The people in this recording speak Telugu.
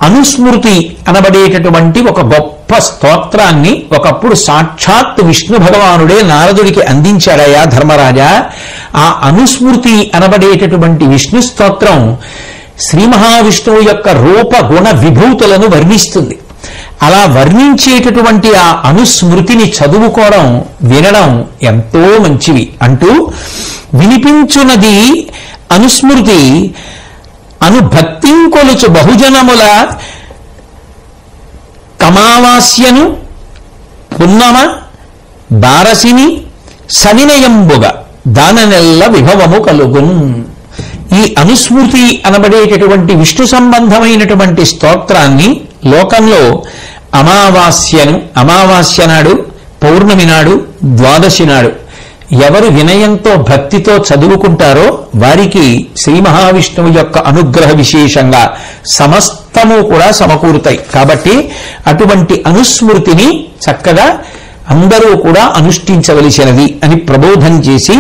అనుస్మృతి అనబడేటటువంటి ఒక గొప్ప స్తోత్రాన్ని ఒకప్పుడు సాక్షాత్ విష్ణు భగవానుడే నారదుడికి అందించాడయా ధర్మరాజా. ఆ అనుస్మృతి అనబడేటటువంటి విష్ణు స్తోత్రం శ్రీ మహావిష్ణువు యొక్క రూప గుణ విభూతులను వర్ణిస్తుంది. అలా వర్ణించేటటువంటి ఆ అనుస్మృతిని చదువుకోవడం వినడం ఎంతో మంచివి అంటూ, వినిపించున్నది అనుస్మృతి అనుభక్తింకొలుచు బహుజనముల కమావాస్యను పున్నమ దారసిని సవినయంబుగా దాననెల్ల విభవము కలుగున్. ఈ అనుస్మృతి అనబడేటటువంటి విష్ణు సంబంధమైనటువంటి స్తోత్రాన్ని లోకంలో అమావాస్య నాడు, పౌర్ణమి నాడు, ద్వాదశి నాడు ఎవరు వినయంతో భక్తితో చదువుకుంటారో వారికి శ్రీ మహావిష్ణువు యొక్క అనుగ్రహ విశేషంగా సమస్తము కూడా సమకూరుతాయి. కాబట్టి అటువంటి అనుస్మృతిని చక్కగా అందరూ కూడా అనుష్ఠించవలసినది అని ప్రబోధం చేసి